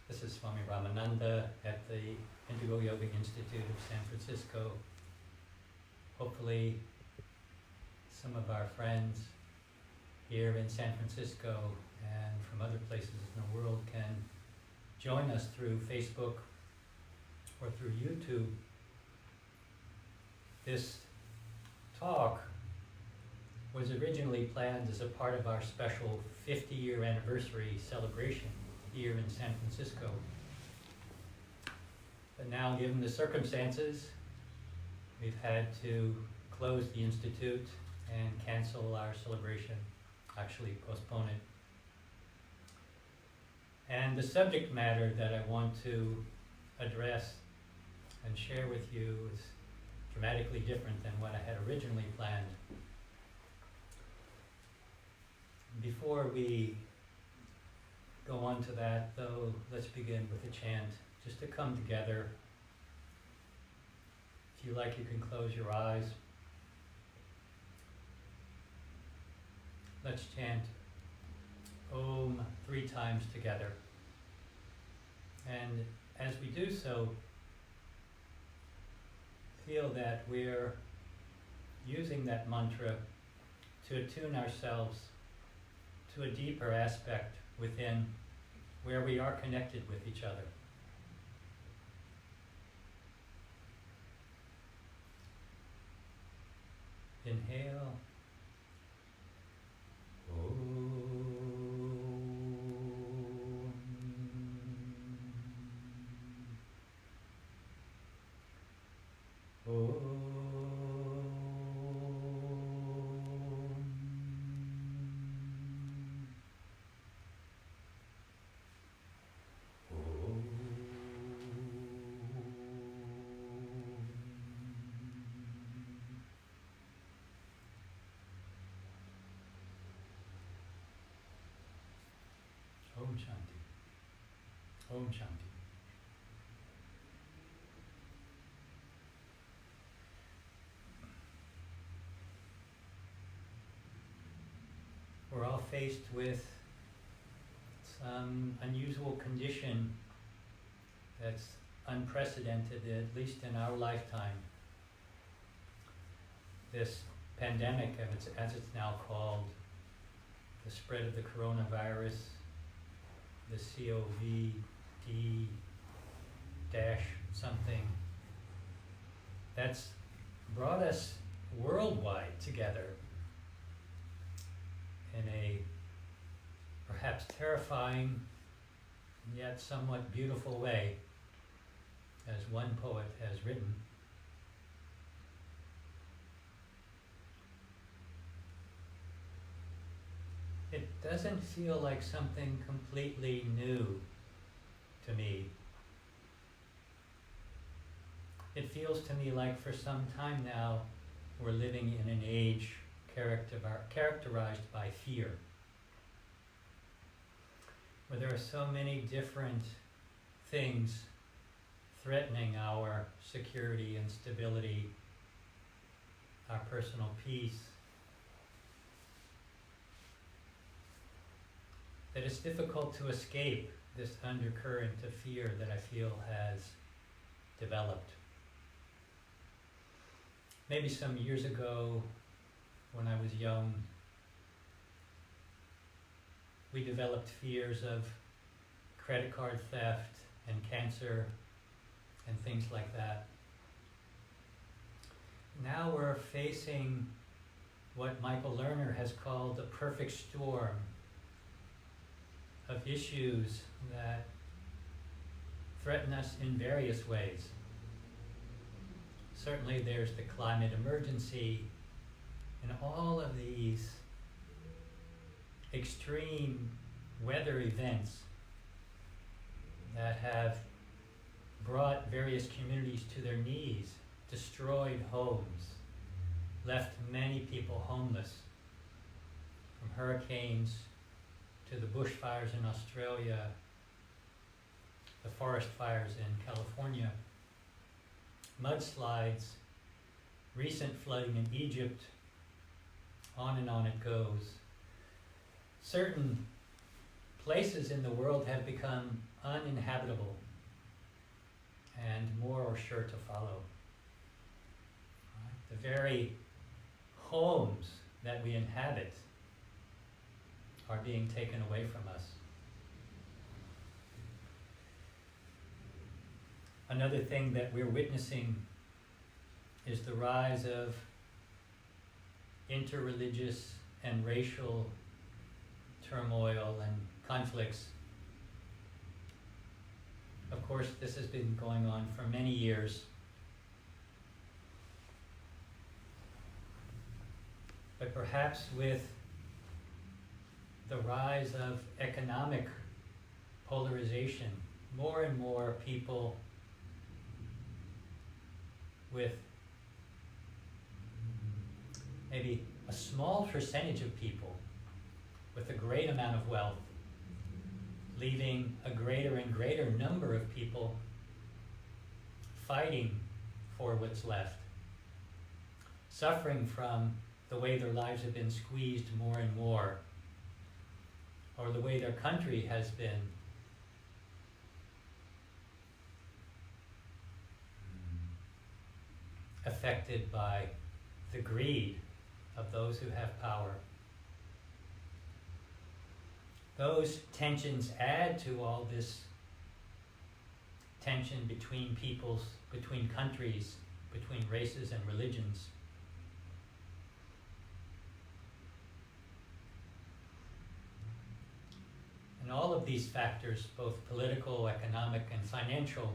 This is Swami Ramananda at the Indigo Yoga Institute of San Francisco. Hopefully, some of our friends here in San Francisco and from other places in the world can join us through Facebook or through YouTube. This talk was originally planned as a part of our special 50-year anniversary celebration here in San Francisco. But now, given the circumstances, we've had to close the Institute and cancel our celebration, actually postpone it. And the subject matter that I want to address and share with you is dramatically different than what I had originally planned. Before we go on to that, though, let's begin with a chant, just to come together. If you like, you can close your eyes. Let's chant Om 3 times together. And as we do so, feel that we're using that mantra to attune ourselves to a deeper aspect within where we are connected with each other. Inhale. Om Shanti. Om Shanti. We're all faced with some unusual condition that's unprecedented, at least in our lifetime. This pandemic, as it's now called, the spread of the coronavirus, the COVID dash something, that's brought us worldwide together in a perhaps terrifying yet somewhat beautiful way, as one poet has written. It doesn't feel like something completely new to me. It feels to me like for some time now we're living in an age characterized by fear, where there are so many different things threatening our security and stability, our personal peace, that it's difficult to escape this undercurrent of fear that I feel has developed. Maybe some years ago, when I was young, we developed fears of credit card theft and cancer and things like that. Now we're facing what Michael Lerner has called a perfect storm of issues that threaten us in various ways. Certainly there's the climate emergency and all of these extreme weather events that have brought various communities to their knees, destroyed homes, left many people homeless, from hurricanes to the bushfires in Australia, the forest fires in California, mudslides, recent flooding in Egypt, on and on it goes. Certain places in the world have become uninhabitable and more are sure to follow. The very homes that we inhabit are being taken away from us. Another thing that we're witnessing is the rise of interreligious and racial turmoil and conflicts. Of course, this has been going on for many years. But perhaps with the rise of economic polarization, more and more people with maybe a small percentage of people with a great amount of wealth, leaving a greater and greater number of people fighting for what's left, suffering from the way their lives have been squeezed more and more, or the way their country has been affected by the greed of those who have power. Those tensions add to all this tension between peoples, between countries, between races and religions. And all of these factors, both political, economic, and financial,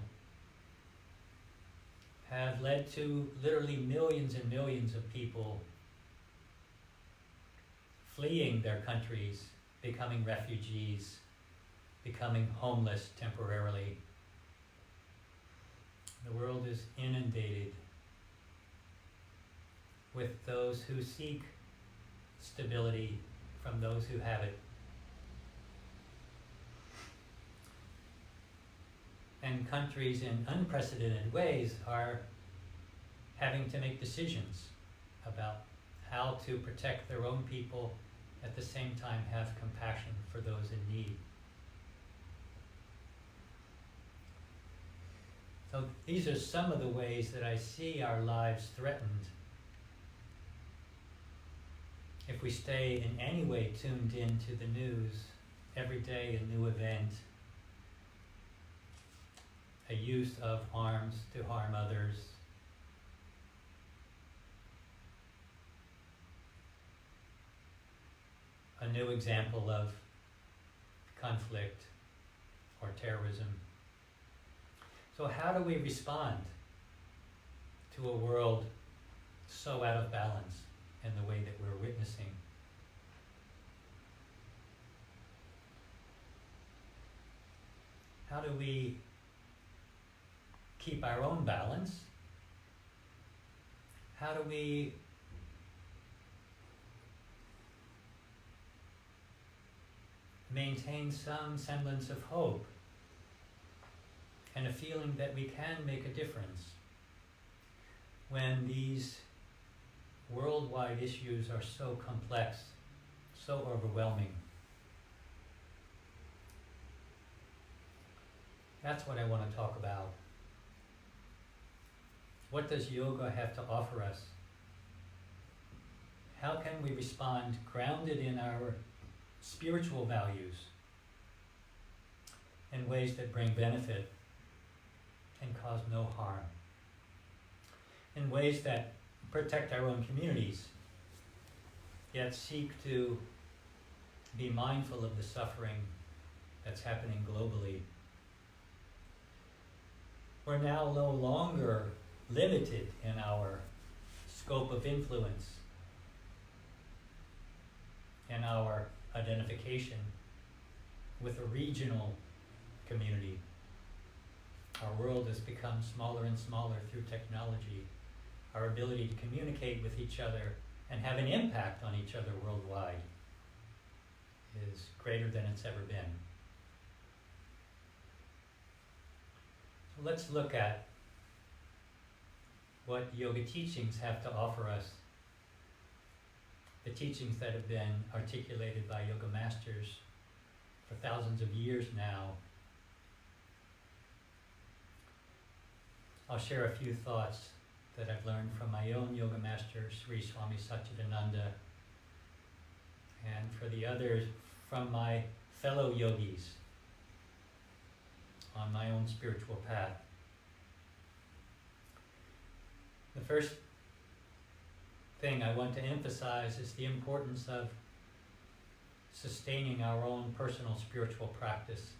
have led to literally millions and millions of people fleeing their countries, becoming refugees, becoming homeless temporarily. The world is inundated with those who seek stability from those who have it. And countries in unprecedented ways are having to make decisions about how to protect their own people, at the same time have compassion for those in need. So these are some of the ways that I see our lives threatened if we stay in any way tuned into the news. Every day a new event, a use of arms to harm others, a new example of conflict or terrorism. So how do we respond to a world so out of balance in the way that we're witnessing? How do we keep our own balance? How do we maintain some semblance of hope and a feeling that we can make a difference when these worldwide issues are so complex, so overwhelming? That's what I want to talk about. What does yoga have to offer us? How can we respond grounded in our spiritual values in ways that bring benefit and cause no harm? In ways that protect our own communities, yet seek to be mindful of the suffering that's happening globally. We're now no longer limited in our scope of influence, in our identification with a regional community. Our world has become smaller and smaller through technology. Our ability to communicate with each other and have an impact on each other worldwide is greater than it's ever been. So let's look at what yoga teachings have to offer us. The teachings that have been articulated by yoga masters for thousands of years now. I'll share a few thoughts that I've learned from my own yoga master, Sri Swami Satchidananda, and for the others, from my fellow yogis on my own spiritual path. The first thing I want to emphasize is the importance of sustaining our own personal spiritual practice.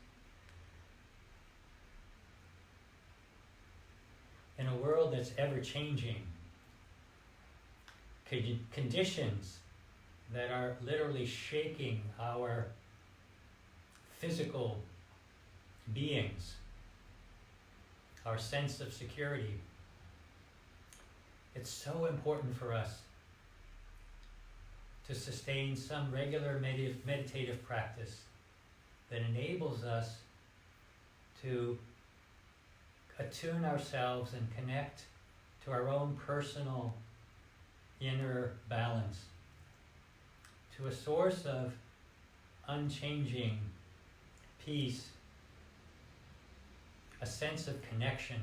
In a world that's ever-changing, conditions that are literally shaking our physical beings, our sense of security, it's so important for us to sustain some regular meditative practice that enables us to attune ourselves and connect to our own personal inner balance, to a source of unchanging peace, a sense of connection.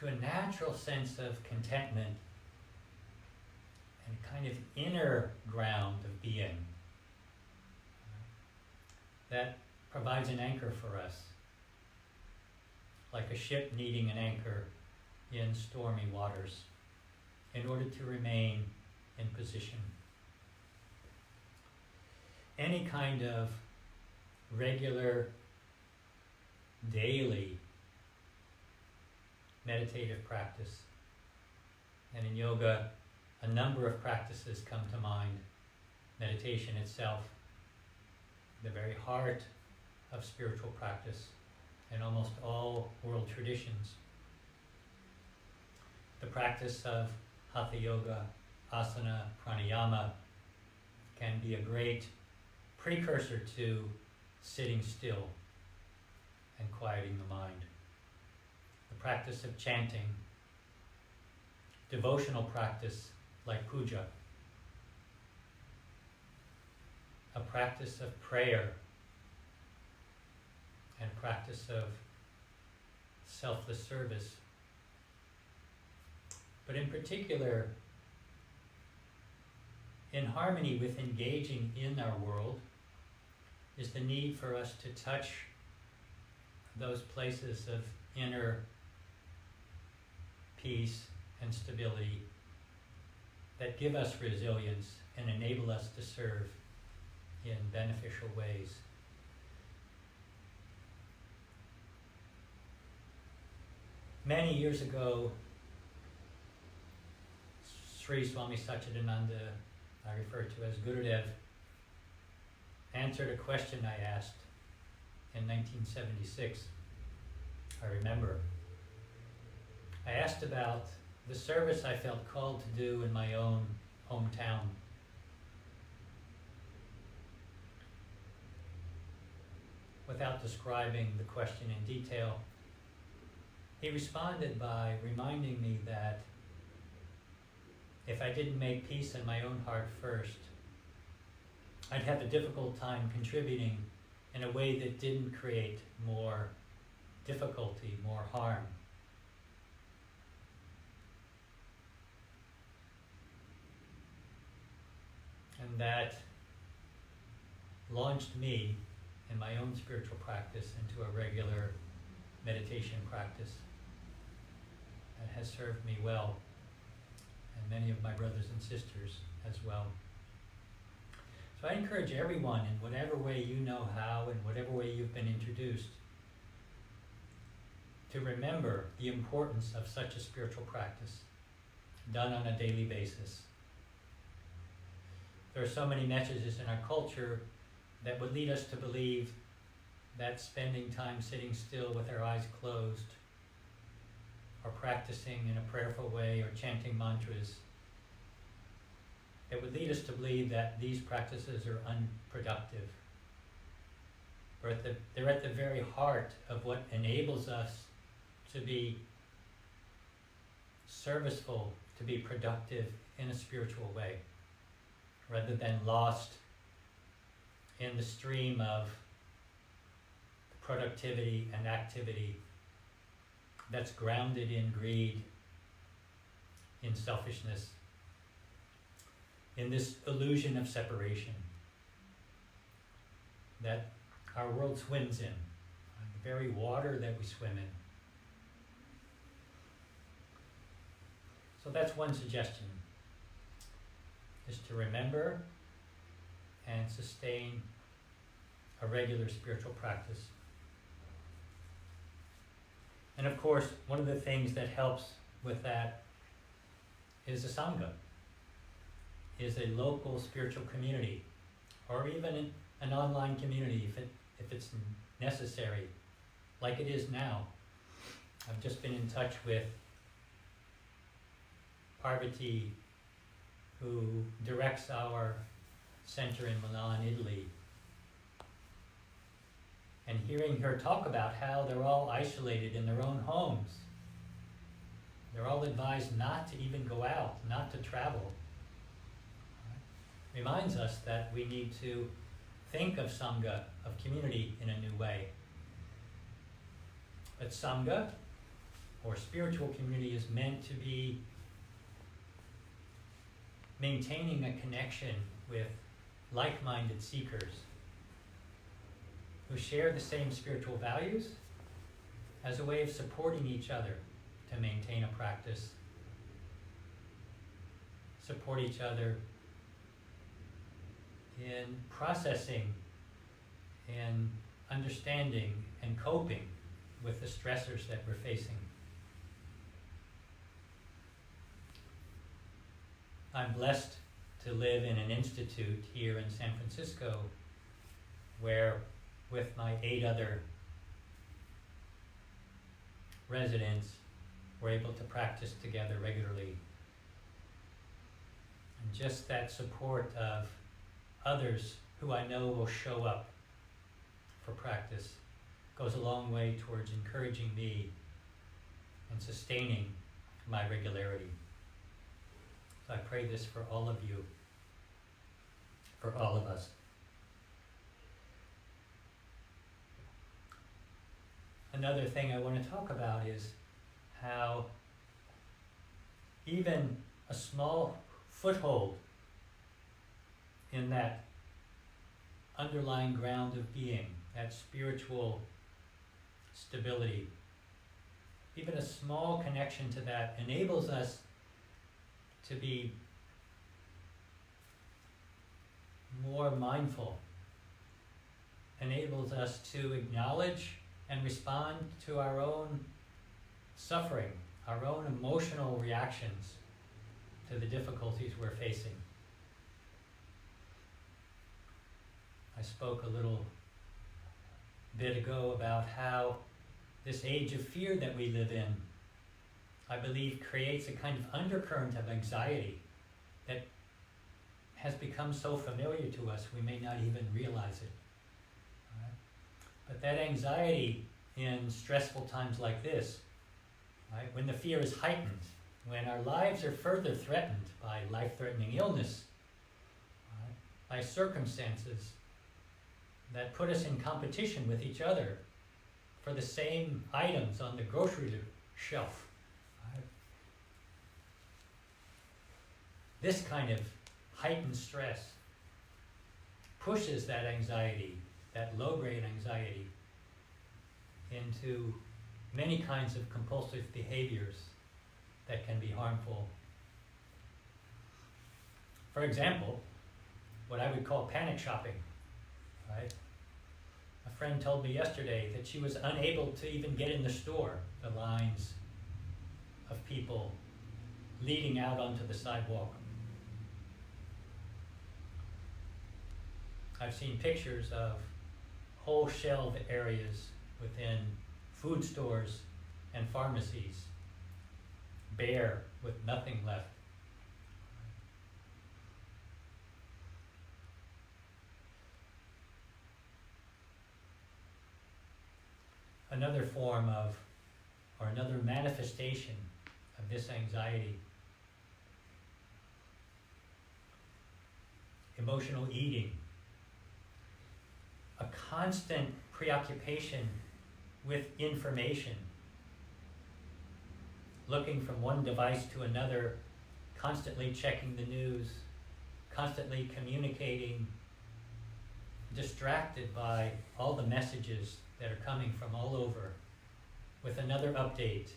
To a natural sense of contentment and kind of inner ground of being that provides an anchor for us, like a ship needing an anchor in stormy waters in order to remain in position. Any kind of regular, daily meditative practice, and in yoga, a number of practices come to mind. Meditation itself, the very heart of spiritual practice in almost all world traditions. The practice of Hatha Yoga, Asana, Pranayama can be a great precursor to sitting still and quieting the mind. The practice of chanting, devotional practice like puja, a practice of prayer, and practice of selfless service. But in particular, in harmony with engaging in our world is the need for us to touch those places of inner peace and stability that give us resilience and enable us to serve in beneficial ways. Many years ago, Sri Swami Satchidananda, I refer to as Gurudev, answered a question I asked in 1976. I remember. I asked about the service I felt called to do in my own hometown. Without describing the question in detail, he responded by reminding me that if I didn't make peace in my own heart first, I'd have a difficult time contributing in a way that didn't create more difficulty, more harm. And that launched me in my own spiritual practice into a regular meditation practice that has served me well, and many of my brothers and sisters as well. So I encourage everyone, in whatever way you know how, in whatever way you've been introduced, to remember the importance of such a spiritual practice done on a daily basis. There are so many messages in our culture that would lead us to believe that spending time sitting still with our eyes closed, or practicing in a prayerful way, or chanting mantras, it would lead us to believe that these practices are unproductive. They're at the very heart of what enables us to be serviceful, to be productive in a spiritual way, rather than lost in the stream of productivity and activity that's grounded in greed, in selfishness, in this illusion of separation that our world swims in, the very water that we swim in. So that's one suggestion, is to remember and sustain a regular spiritual practice. And of course, one of the things that helps with that is a sangha, is a local spiritual community, or even an online community if it's necessary, like it is now. I've just been in touch with Parvati, who directs our center in Milan, Italy. And hearing her talk about how they're all isolated in their own homes. They're all advised not to even go out, not to travel. Reminds us that we need to think of Sangha, of community, in a new way. But Sangha, or spiritual community, is meant to be maintaining a connection with like-minded seekers who share the same spiritual values as a way of supporting each other to maintain a practice, support each other in processing and understanding and coping with the stressors that we're facing. I'm blessed to live in an institute here in San Francisco where, with my 8 other residents, we're able to practice together regularly. And just that support of others who I know will show up for practice goes a long way towards encouraging me and sustaining my regularity. So I pray this for all of you, for all of us. Another thing I want to talk about is how even a small foothold in that underlying ground of being, that spiritual stability, even a small connection to that enables us to be more mindful, enables us to acknowledge and respond to our own suffering, our own emotional reactions to the difficulties we're facing. I spoke a little bit ago about how this age of fear that we live in, I believe, creates a kind of undercurrent of anxiety that has become so familiar to us we may not even realize it. Right? But that anxiety in stressful times like this, right, when the fear is heightened, when our lives are further threatened by life-threatening illness, right, by circumstances that put us in competition with each other for the same items on the grocery shelf. Right? This kind of heightened stress pushes that anxiety, that low-grade anxiety, into many kinds of compulsive behaviors that can be harmful. For example, what I would call panic shopping. Right? A friend told me yesterday that she was unable to even get in the store, the lines of people leading out onto the sidewalk. I've seen pictures of whole shelved areas within food stores and pharmacies, bare with nothing left. Another form of, or another manifestation of this anxiety. Emotional eating, a constant preoccupation with information, looking from one device to another, constantly checking the news, constantly communicating, distracted by all the messages that are coming from all over, with another update.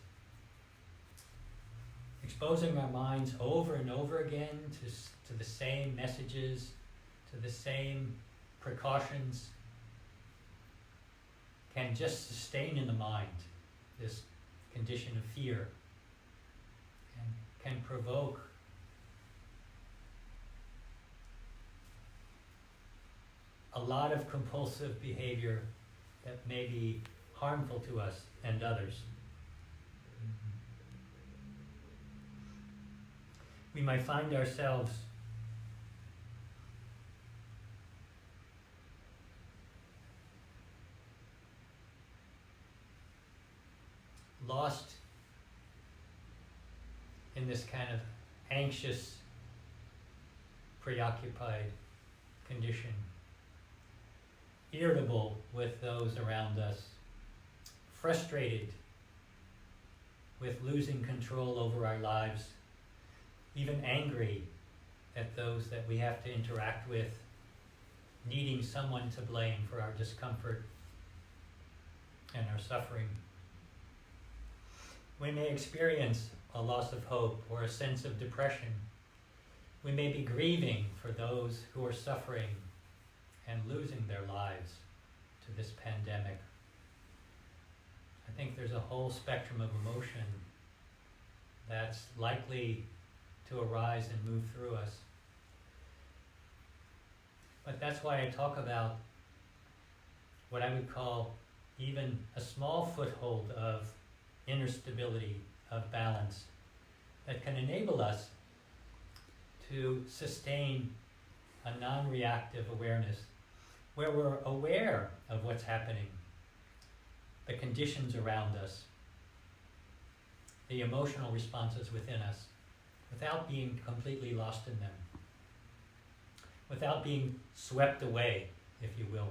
Exposing our minds over and over again to the same messages, to the same precautions, can just sustain in the mind this condition of fear and can provoke a lot of compulsive behavior that may be harmful to us and others. We might find ourselves lost in this kind of anxious, preoccupied condition, irritable with those around us, frustrated with losing control over our lives, even angry at those that we have to interact with, needing someone to blame for our discomfort and our suffering. We may experience a loss of hope or a sense of depression. We may be grieving for those who are suffering and losing their lives to this pandemic. I think there's a whole spectrum of emotion that's likely to arise and move through us. But that's why I talk about what I would call even a small foothold of inner stability, of balance, that can enable us to sustain a non-reactive awareness, where we're aware of what's happening, the conditions around us, the emotional responses within us, without being completely lost in them, without being swept away, if you will.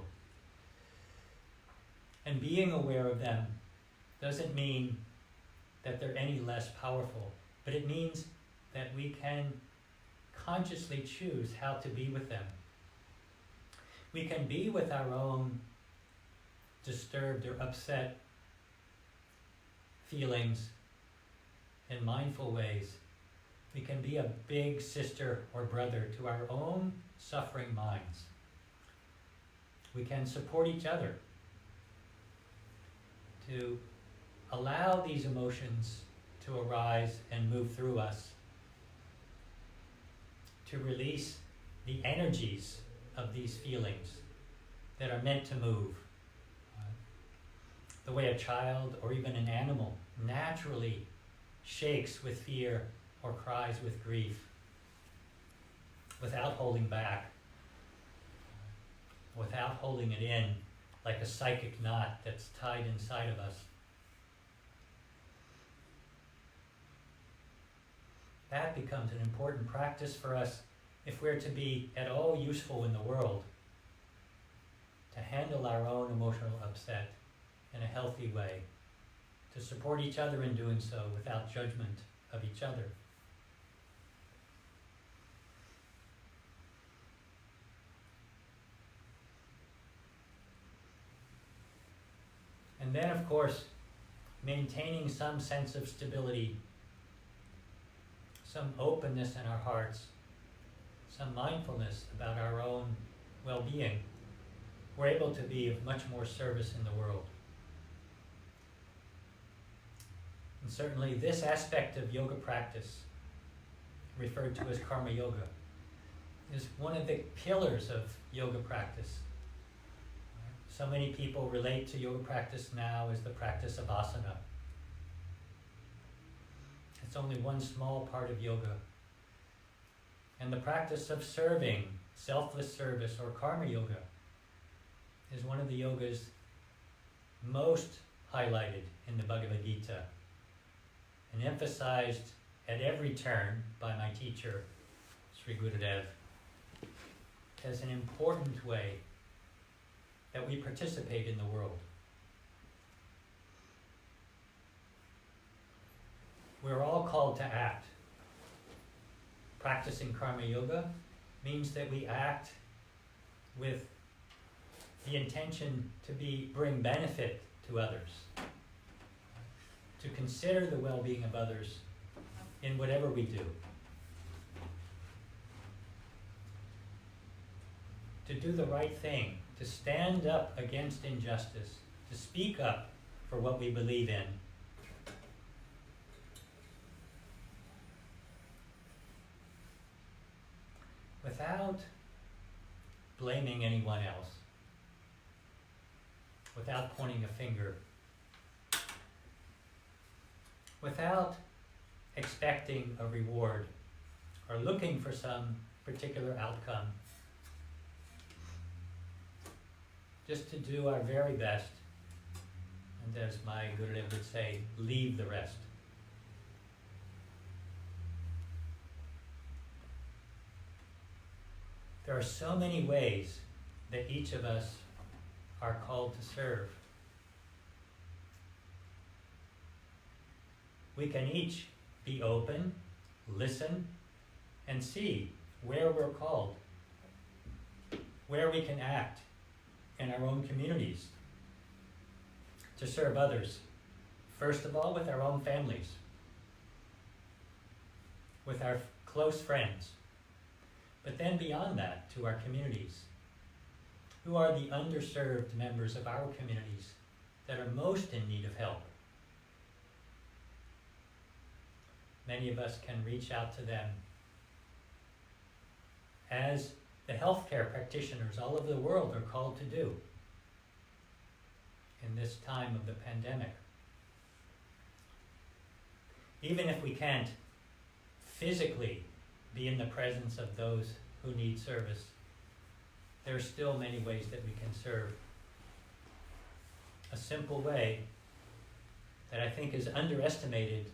And being aware of them doesn't mean that they're any less powerful, but it means that we can consciously choose how to be with them. We can be with our own disturbed or upset feelings in mindful ways. We can be a big sister or brother to our own suffering minds. We can support each other to allow these emotions to arise and move through us, to release the energies of these feelings that are meant to move. The way a child or even an animal naturally shakes with fear or cries with grief without holding back, without holding it in like a psychic knot that's tied inside of us. That becomes an important practice for us if we're to be at all useful in the world, to handle our own emotional upset in a healthy way, to support each other in doing so without judgment of each other. And then, of course, maintaining some sense of stability, some openness in our hearts, some mindfulness about our own well-being. We're able to be of much more service in the world. And certainly this aspect of yoga practice, referred to as karma yoga, is one of the pillars of yoga practice. So many people relate to yoga practice now as the practice of asana. It's only one small part of yoga. And the practice of serving, selfless service, or karma yoga, is one of the yogas most highlighted in the Bhagavad Gita and emphasized at every turn by my teacher, Sri Gurudev, as an important way that we participate in the world. We're all called to act. Practicing karma yoga means that we act with the intention to bring benefit to others, to consider the well-being of others in whatever we do, to do the right thing, to stand up against injustice, to speak up for what we believe in. Without blaming anyone else, without pointing a finger, without expecting a reward or looking for some particular outcome. Just to do our very best, and as my Gurudev would say, leave the rest. There are so many ways that each of us are called to serve. We can each be open, listen, and see where we're called, where we can act in our own communities to serve others. First of all, with our own families, with our close friends, but then beyond that, to our communities. Who are the underserved members of our communities that are most in need of help? Many of us can reach out to them. As the healthcare practitioners all over the world are called to do in this time of the pandemic. Even if we can't physically be in the presence of those who need service, there are still many ways that we can serve. A simple way that I think is underestimated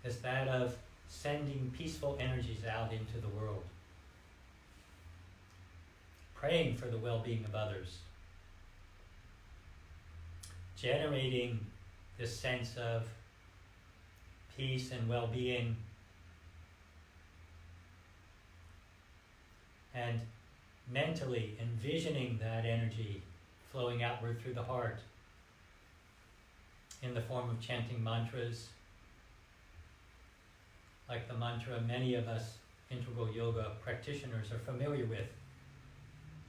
is that of sending peaceful energies out into the world, praying for the well-being of others, generating this sense of peace and well-being, and mentally envisioning that energy flowing outward through the heart in the form of chanting mantras, like the mantra many of us integral yoga practitioners are familiar with,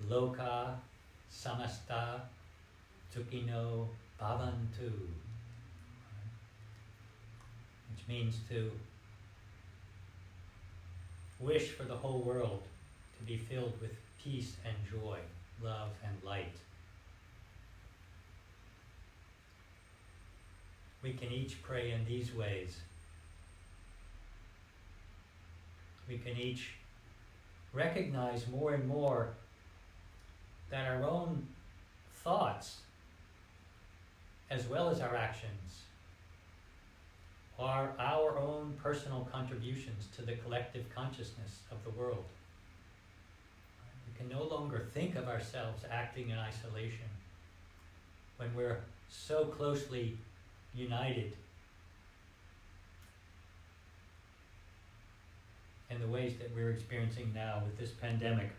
Loka Samasta Tukino Bhavantu, which means to wish for the whole world to be filled with peace and joy, love and light. We can each pray in these ways. We can each recognize more and more that our own thoughts, as well as our actions, are our own personal contributions to the collective consciousness of the world. We can no longer think of ourselves acting in isolation when we're so closely united in the ways that we're experiencing now with this pandemic.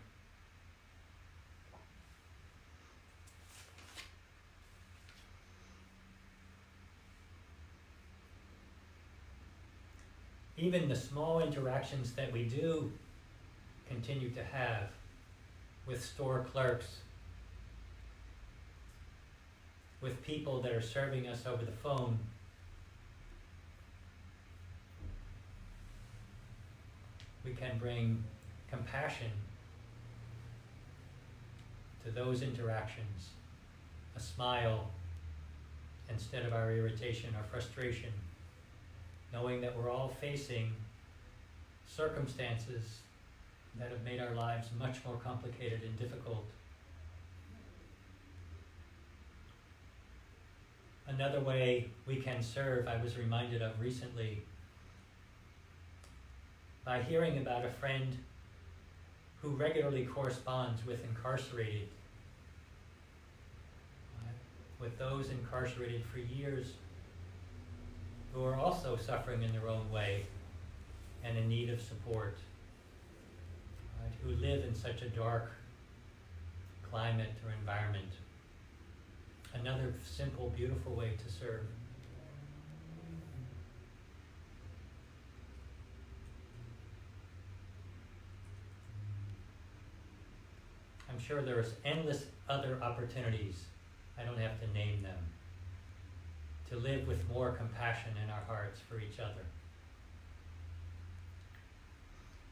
Even the small interactions that we do continue to have with store clerks, with people that are serving us over the phone, we can bring compassion to those interactions, a smile instead of our irritation or frustration, knowing that we're all facing circumstances that have made our lives much more complicated and difficult. Another way we can serve, I was reminded of recently, by hearing about a friend who regularly corresponds with incarcerated, with those incarcerated for years who are also suffering in their own way and in need of support, who live in such a dark climate or environment. Another simple, beautiful way to serve. I'm sure there's endless other opportunities, I don't have to name them, to live with more compassion in our hearts for each other.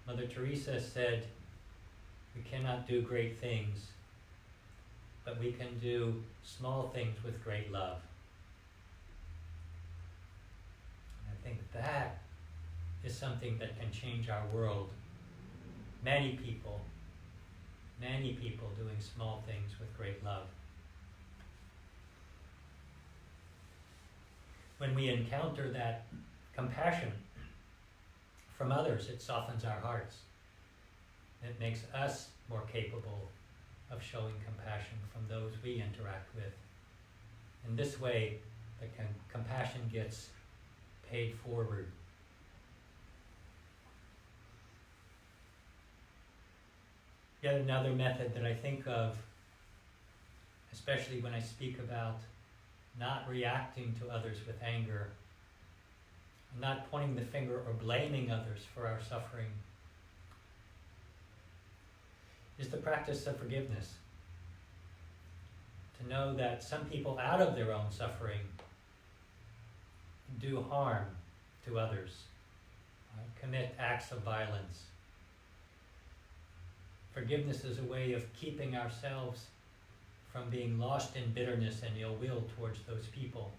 Mother Teresa said, we cannot do great things, but we can do small things with great love. And I think that is something that can change our world. Many people doing small things with great love. When we encounter that compassion from others, it softens our hearts. It makes us more capable of showing compassion from those we interact with. In this way, the compassion gets paid forward. Yet another method that I think of, especially when I speak about not reacting to others with anger, not pointing the finger or blaming others for our suffering, is the practice of forgiveness. To know that some people out of their own suffering do harm to others, commit acts of violence. Forgiveness is a way of keeping ourselves from being lost in bitterness and ill will towards those people,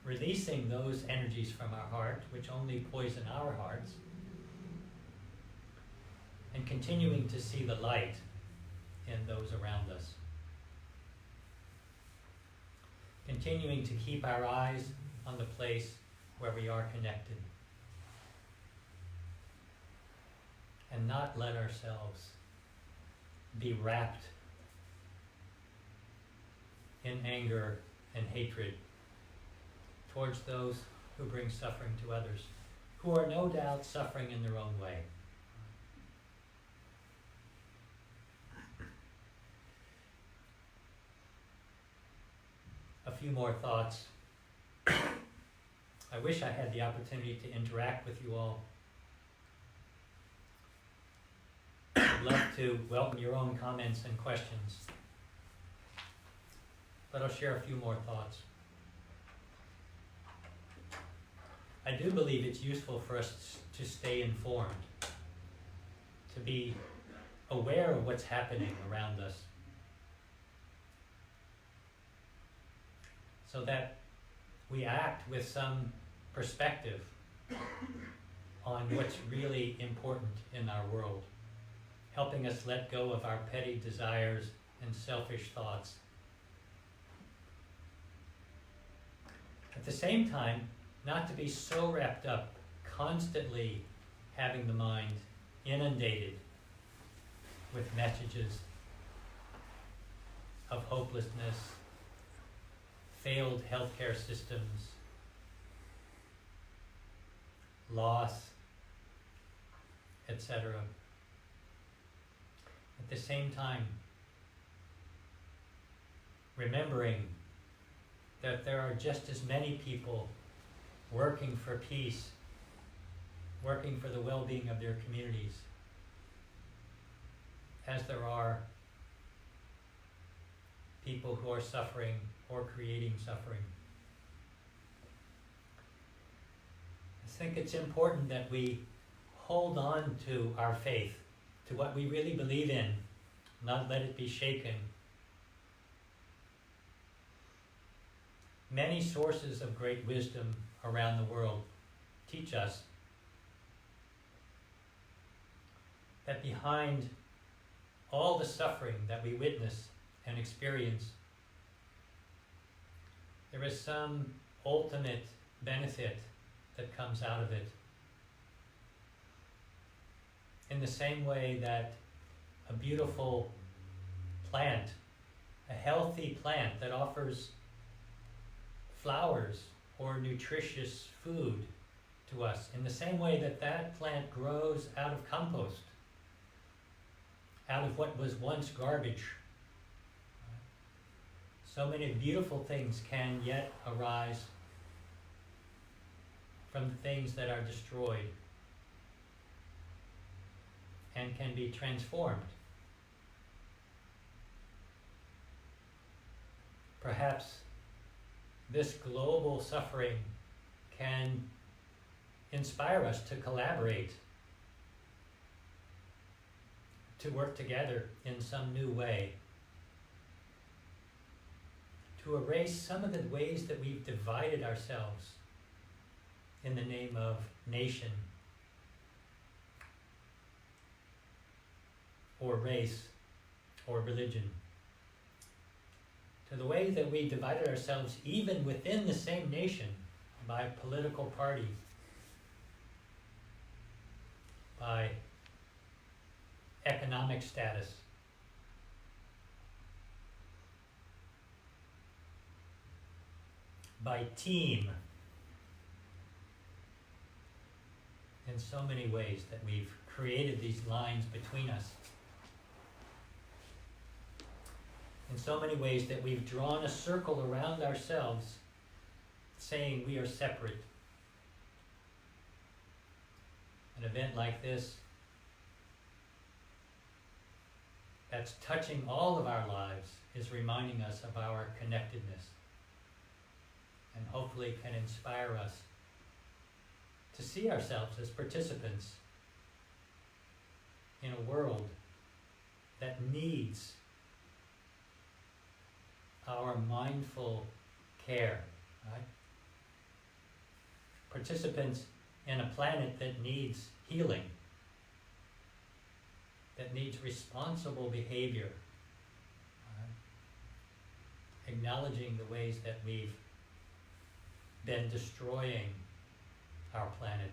releasing those energies from our heart, which only poison our hearts, and continuing to see the light in those around us. Continuing to keep our eyes on the place where we are connected, and not let ourselves be wrapped in anger and hatred towards those who bring suffering to others, who are no doubt suffering in their own way. A few more thoughts. I wish I had the opportunity to interact with you all. I'd love to welcome your own comments and questions, but I'll share a few more thoughts. I do believe it's useful for us to stay informed, to be aware of what's happening around us, so that we act with some perspective on what's really important in our world, helping us let go of our petty desires and selfish thoughts. At the same time, not to be so wrapped up, constantly having the mind inundated with messages of hopelessness, failed healthcare systems, loss, etc. At the same time, remembering that there are just as many people working for peace, working for the well-being of their communities, as there are people who are suffering or creating suffering. I think it's important that we hold on to our faith, to what we really believe in, not let it be shaken. Many sources of great wisdom around the world teach us that behind all the suffering that we witness and experience, There is some ultimate benefit that comes out of it. In the same way that a beautiful plant, a healthy plant that offers flowers or nutritious food to us, in the same way that that plant grows out of compost, out of what was once garbage. So many beautiful things can yet arise from the things that are destroyed and can be transformed. Perhaps this global suffering can inspire us to collaborate, to work together in some new way, to erase some of the ways that we've divided ourselves in the name of nation or race or religion, to the way that we divided ourselves even within the same nation by political party, by economic status, by team, in so many ways that we've created these lines between us. In so many ways that we've drawn a circle around ourselves, saying we are separate. An event like this, that's touching all of our lives, is reminding us of our connectedness, and hopefully can inspire us to see ourselves as participants in a world that needs our mindful care, right? Participants in a planet that needs healing, that needs responsible behavior, acknowledging the ways that we've been destroying our planet.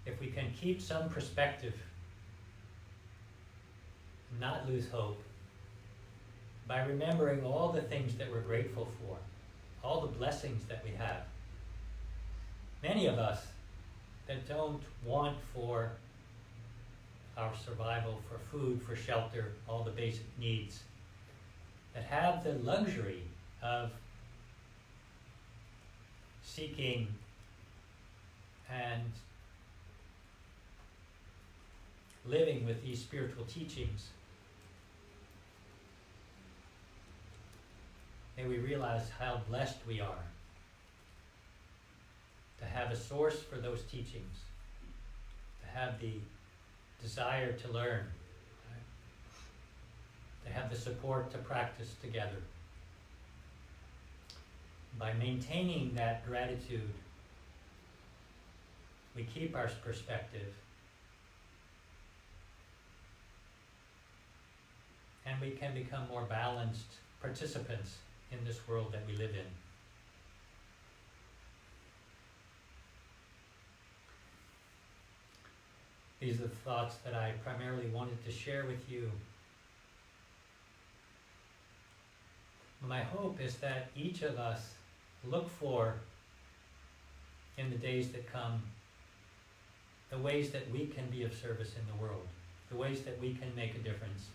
If we can keep some perspective, not lose hope, by remembering all the things that we're grateful for, all the blessings that we have. Many of us that don't want for our survival, for food, for shelter, all the basic needs, that have the luxury of seeking and living with these spiritual teachings. May we realize how blessed we are to have a source for those teachings, to have the desire to learn, to have the support to practice together. By maintaining that gratitude, we keep our perspective, and we can become more balanced participants in this world that we live in. These are the thoughts that I primarily wanted to share with you. My hope is that each of us look for, in the days that come, the ways that we can be of service in the world, the ways that we can make a difference.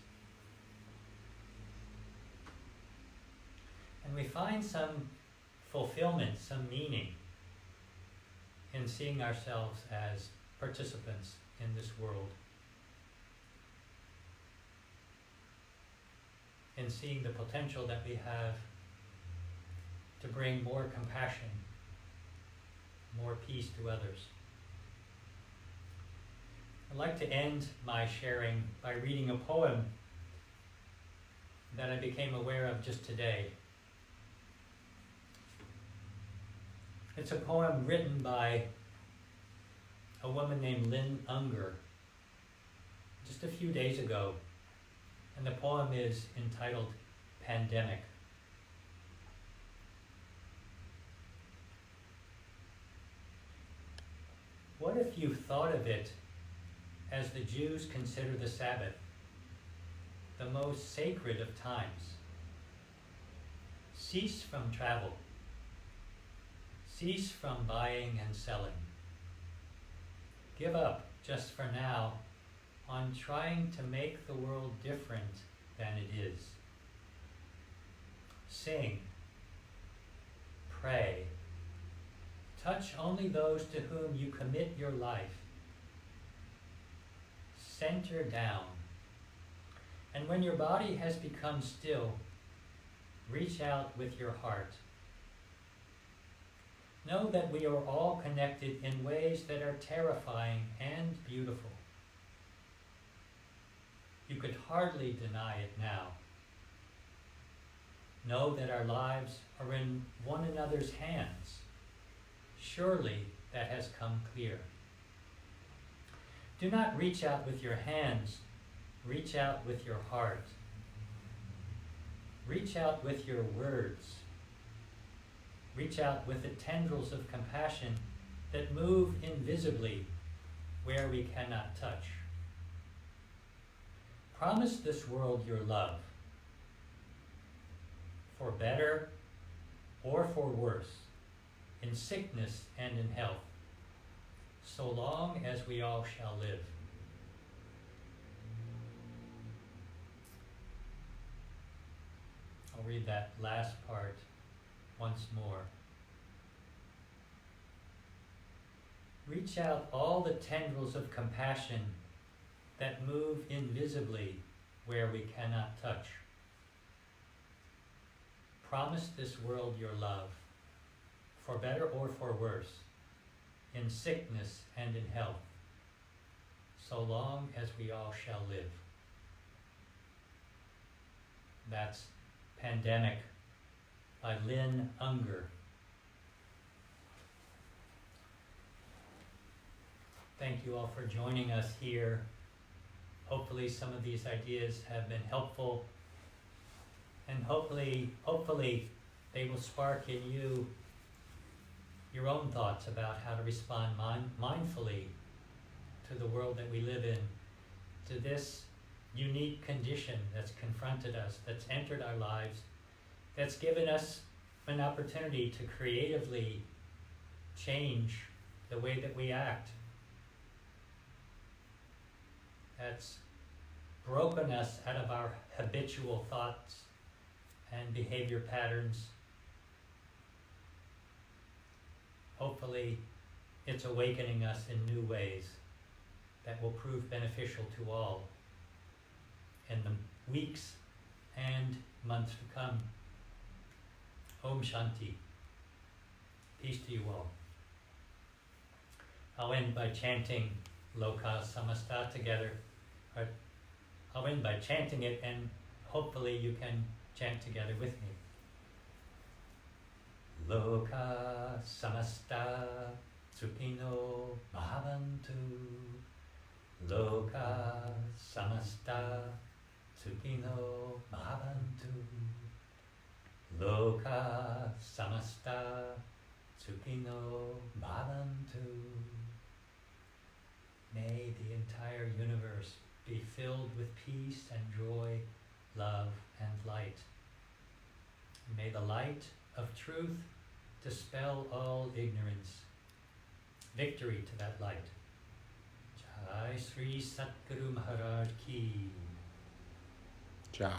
And we find some fulfillment, some meaning in seeing ourselves as participants in this world, in seeing the potential that we have to bring more compassion, more peace to others. I'd like to end my sharing by reading a poem that I became aware of just today. It's a poem written by a woman named Lynn Unger, just a few days ago, and the poem is entitled Pandemic. What if you thought of it as the Jews consider the Sabbath, the most sacred of times? Cease from travel. Cease from buying and selling. Give up, just for now, on trying to make the world different than it is. Sing. Pray. Touch only those to whom you commit your life. Center down. And when your body has become still, reach out with your heart. Know that we are all connected in ways that are terrifying and beautiful. You could hardly deny it now. Know that our lives are in one another's hands. Surely that has come clear. Do not reach out with your hands, reach out with your heart. Reach out with your words. Reach out with the tendrils of compassion that move invisibly where we cannot touch. Promise this world your love, for better or for worse, in sickness and in health, so long as we all shall live. I'll read that last part once more. Reach out all the tendrils of compassion that move invisibly where we cannot touch. Promise this world your love, for better or for worse, in sickness and in health, so long as we all shall live. That's Pandemic by Lynn Unger. Thank you all for joining us here. Hopefully some of these ideas have been helpful, and hopefully they will spark in you your own thoughts about how to respond mindfully to the world that we live in, to this unique condition that's confronted us, that's entered our lives, that's given us an opportunity to creatively change the way that we act, that's broken us out of our habitual thoughts and behavior patterns. Hopefully, it's awakening us in new ways that will prove beneficial to all in the weeks and months to come. Om Shanti. Peace to you all. I'll end by chanting Loka Samasta together. I'll end by chanting it, and hopefully you can chant together with me. Loka Samasta Sukhino Bhavantu. Loka Samasta Sukhino Bhavantu. Loka Samasta Sukhino Bhavantu. May the entire universe be filled with peace and joy, love and light. May the light of truth dispel all ignorance. Victory to that light. Jai Sri Satguru Maharaj Ki. Jai.